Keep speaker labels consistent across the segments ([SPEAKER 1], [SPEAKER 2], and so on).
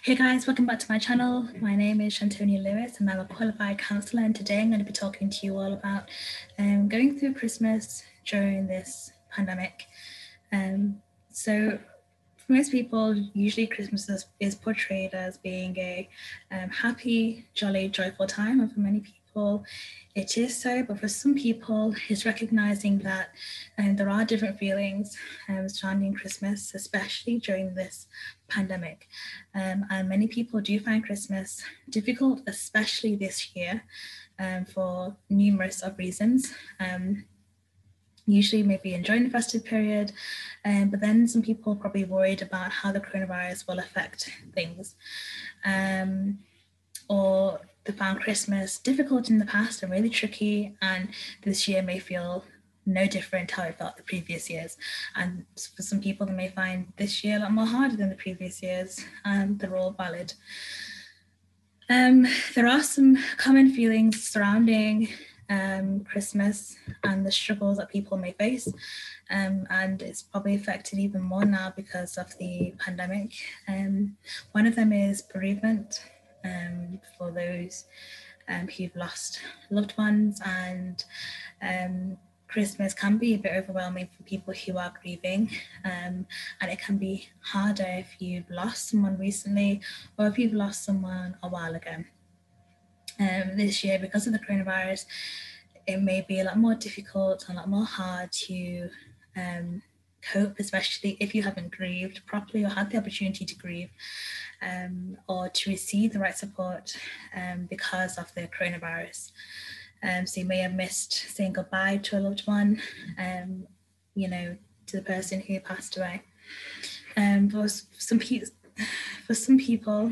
[SPEAKER 1] Hey guys, welcome back to my channel. My name is Shantonia Lewis and I'm a qualified counsellor, and today I'm going to be talking to you all about going through Christmas during this pandemic. So for most people, usually Christmas is portrayed as being a happy, jolly, joyful time, and for many people it is so, but for some people it's recognizing that there are different feelings surrounding Christmas, especially during this pandemic. And many people do find Christmas difficult, especially this year, for numerous of reasons. Usually maybe enjoying the festive period, but then some people are probably worried about how the coronavirus will affect things. Or they found Christmas difficult in the past and really tricky, and this year may feel no different how it felt the previous years. And for some people, they may find this year a lot more harder than the previous years, and they're all valid. There are some common feelings surrounding Christmas and the struggles that people may face, and it's probably affected even more now because of the pandemic. One of them is bereavement, for those who've lost loved ones, and Christmas can be a bit overwhelming for people who are grieving, and it can be harder if you've lost someone recently or if you've lost someone a while ago. This year, because of the coronavirus, it may be a lot more difficult and a lot more hard to cope, especially if you haven't grieved properly or had the opportunity to grieve, or to receive the right support because of the coronavirus. So you may have missed saying goodbye to a loved one, to the person who passed away. For some people,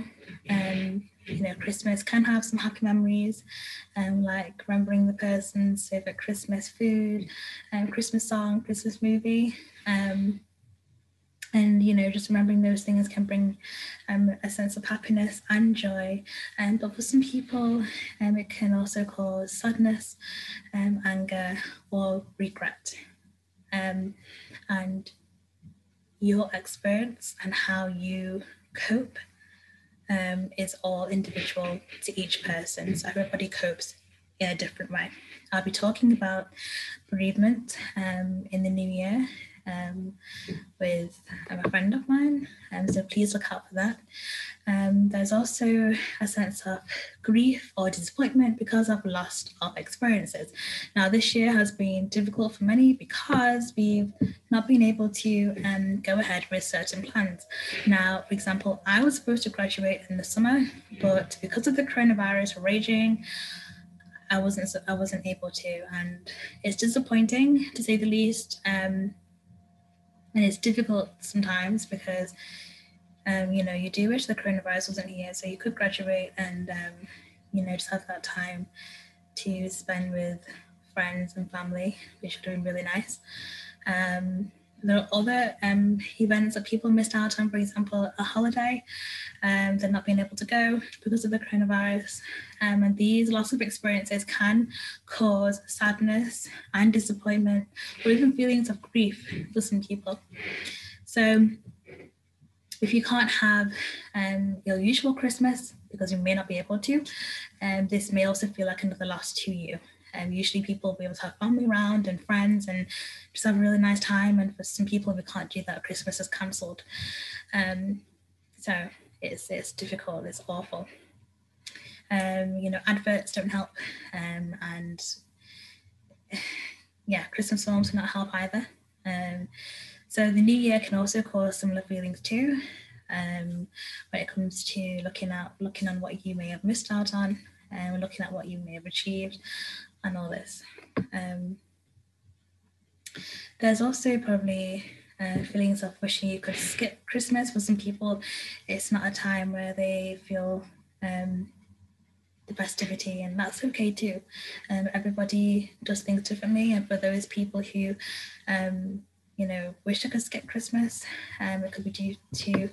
[SPEAKER 1] Christmas can have some happy memories, like remembering the person's favorite Christmas food, Christmas song, Christmas movie, and just remembering those things can bring a sense of happiness and joy. But for some people, it can also cause sadness, anger, or regret. And your experience and how you cope is all individual to each person. So everybody copes in a different way. I'll be talking about bereavement in the new year with a friend of mine, so please look out for that. There's also a sense of grief or disappointment because of loss of experiences. Now, this year has been difficult for many because we've not been able to go ahead with certain plans. Now, for example, I was supposed to graduate in the summer, but because of the coronavirus raging, I wasn't able to, and it's disappointing to say the least. And it's difficult sometimes because, you do wish the coronavirus wasn't here, so you could graduate and, just have that time to spend with friends and family, which would have been really nice. There are other events that people missed out on, for example, a holiday, they're not being able to go because of the coronavirus. And these loss of experiences can cause sadness and disappointment, or even feelings of grief for some people. So if you can't have your usual Christmas because you may not be able to, this may also feel like another loss to you. Usually people will be able to have family around and friends and just have a really nice time. And for some people, we can't do that. Christmas is cancelled. So it's difficult, it's awful. Adverts don't help. And Christmas films do not help either. So the new year can also cause similar feelings too, when it comes to looking on what you may have missed out on, and looking at what you may have achieved and all this. There's also probably feelings of wishing you could skip Christmas. For some people, it's not a time where they feel the festivity, and that's okay too. Everybody does things differently, and for those people who wish they could skip Christmas, it could be due to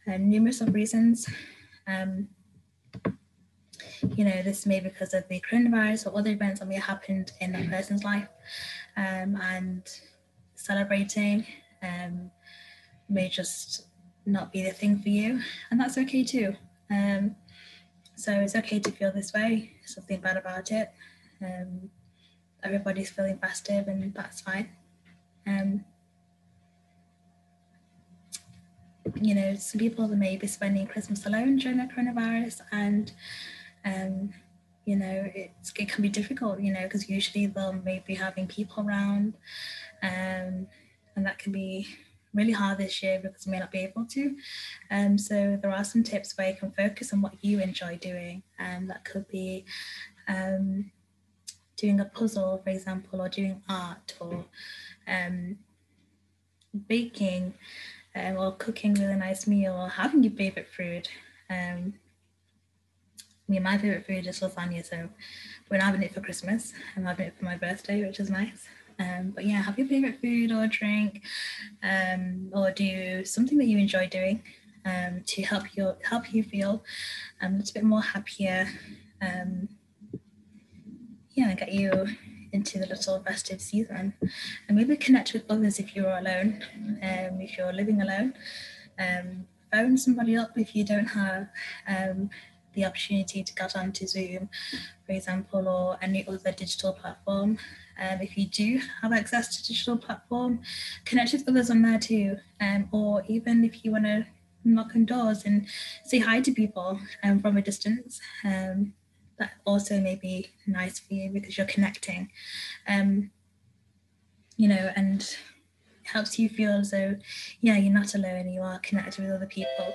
[SPEAKER 1] numerous of reasons. This may be because of the coronavirus or other events that may have happened in that person's life, and celebrating may just not be the thing for you, and that's okay too. So it's okay to feel this way. There's something bad about it. Everybody's feeling festive, and that's fine. You know, some people may be spending Christmas alone during the coronavirus, and you know, it can be difficult, you know, because usually they'll maybe having people around, and that can be really hard this year because they may not be able to. So there are some tips where you can focus on what you enjoy doing, and that could be doing a puzzle, for example, or doing art, or baking, or cooking a really nice meal, or having your favorite food. My favorite food is lasagna, so we're not having it for Christmas. I'm having it for my birthday, which is nice. But yeah, have your favorite food or drink, or do something that you enjoy doing, to help you feel a little bit more happier. Get you into the little festive season, and maybe connect with others if you're alone. If you're living alone, phone somebody up if you don't have the opportunity to get onto Zoom, for example, or any other digital platform. If you do have access to digital platform, connect with others on there too. Or even if you want to knock on doors and say hi to people from a distance, that also may be nice for you because you're connecting, you know, and helps you feel as though, yeah, you're not alone, you are connected with other people.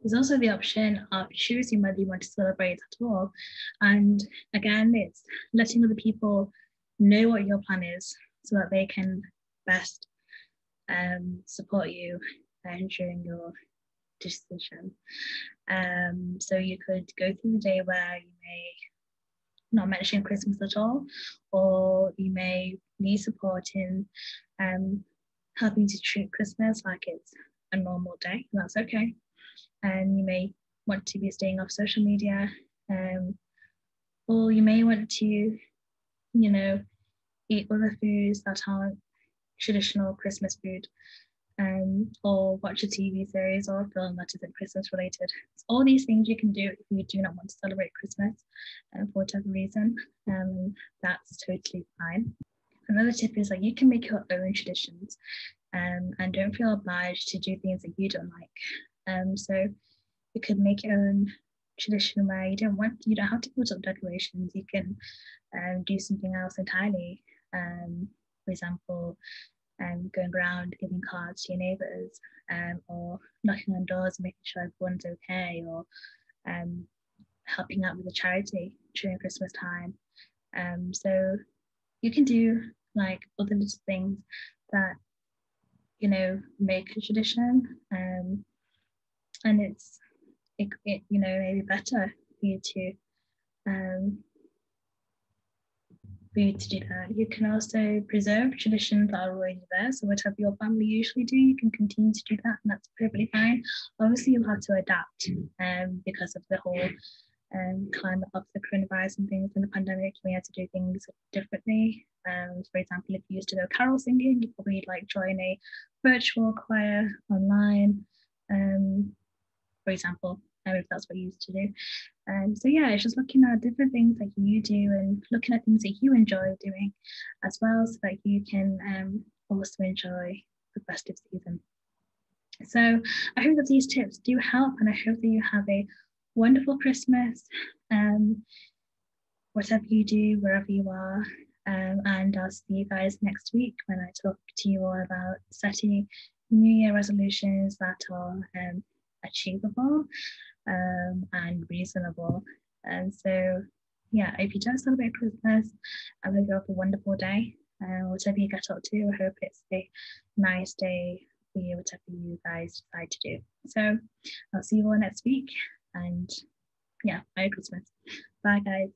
[SPEAKER 1] There's also the option of choosing whether you want to celebrate at all. And again, it's letting other people know what your plan is so that they can best support you during your decision. So you could go through the day where you may not mention Christmas at all, or you may need support in helping to treat Christmas like it's a normal day, and that's okay. And you may want to be staying off social media, or you may want to, you know, eat other foods that aren't traditional Christmas food, or watch a TV series or a film that isn't Christmas related. So all these things you can do if you do not want to celebrate Christmas for whatever reason. That's totally fine. Another tip is that you can make your own traditions, and don't feel obliged to do things that you don't like. So you could make your own tradition where you don't have to put up decorations. You can do something else entirely. For example, going around giving cards to your neighbours, or knocking on doors and making sure everyone's okay, or helping out with a charity during Christmas time. So you can do like other little things that, you know, make a tradition, and it you know, maybe better for you to do that. You can also preserve traditions that are already there. So whatever your family usually do, you can continue to do that, and that's perfectly fine. Obviously, you'll have to adapt because of the whole climate of the coronavirus and things in the pandemic. You may have to do things differently. For example, if you used to go carol singing, you probably like join a virtual choir online, for example, if that's what you used to do. So yeah, it's just looking at different things that you do and looking at things that you enjoy doing as well, so that you can also enjoy the festive season. So I hope that these tips do help, and I hope that you have a wonderful Christmas, whatever you do, wherever you are. And I'll see you guys next week when I talk to you all about setting New Year resolutions that are achievable and reasonable. And so, yeah, if you don't celebrate Christmas, I hope you have a wonderful day. Whatever you get up to, I hope it's a nice day for you, whatever you guys decide to do. So I'll see you all next week, and yeah, Merry Christmas. Bye, guys.